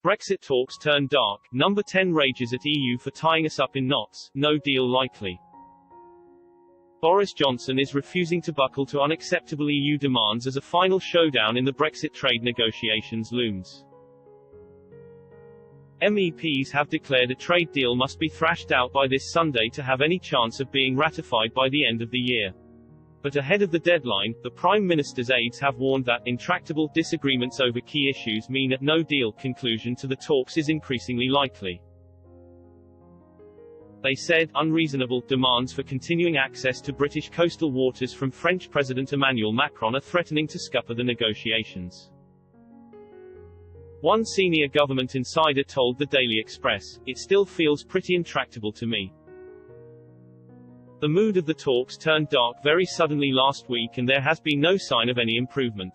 Brexit talks turn dark, number 10 rages at EU for tying us up in knots, no deal likely. Boris Johnson is refusing to buckle to unacceptable EU demands as a final showdown in the Brexit trade negotiations looms. MEPs have declared a trade deal must be thrashed out by this Sunday to have any chance of being ratified by the end of the year. But ahead of the deadline, the Prime Minister's aides have warned that intractable disagreements over key issues mean a no-deal conclusion to the talks is increasingly likely. They said, unreasonable demands for continuing access to British coastal waters from French President Emmanuel Macron are threatening to scupper the negotiations. One senior government insider told the Daily Express, "It still feels pretty intractable to me." The mood of the talks turned dark very suddenly last week and there has been no sign of any improvement.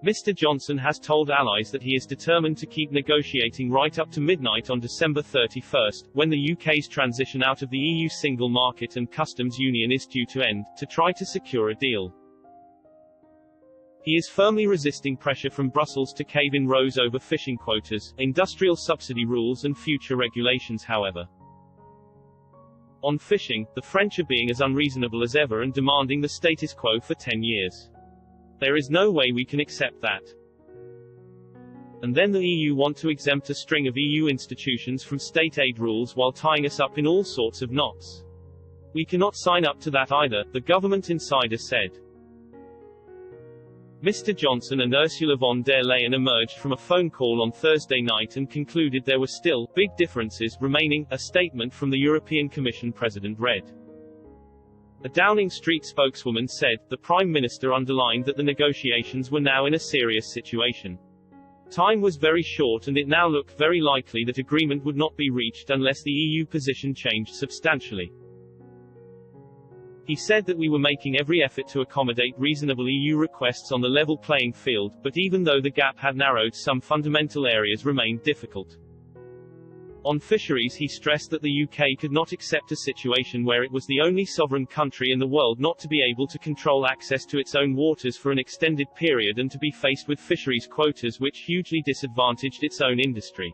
Mr. Johnson has told allies that he is determined to keep negotiating right up to midnight on December 31st, when the UK's transition out of the EU single market and customs union is due to end, to try to secure a deal. He is firmly resisting pressure from Brussels to cave in rows over fishing quotas, industrial subsidy rules and future regulations however. On fishing, the French are being as unreasonable as ever and demanding the status quo for 10 years. There is no way we can accept that. And then the EU want to exempt a string of EU institutions from state aid rules while tying us up in all sorts of knots. We cannot sign up to that either, the government insider said. Mr. Johnson and Ursula von der Leyen emerged from a phone call on Thursday night and concluded there were still big differences remaining, a statement from the European Commission President read. A Downing Street spokeswoman said, the Prime Minister underlined that the negotiations were now in a serious situation. Time was very short and it now looked very likely that agreement would not be reached unless the EU position changed substantially. He said that we were making every effort to accommodate reasonable EU requests on the level playing field, but even though the gap had narrowed, some fundamental areas remained difficult. On fisheries, he stressed that the UK could not accept a situation where it was the only sovereign country in the world not to be able to control access to its own waters for an extended period and to be faced with fisheries quotas which hugely disadvantaged its own industry.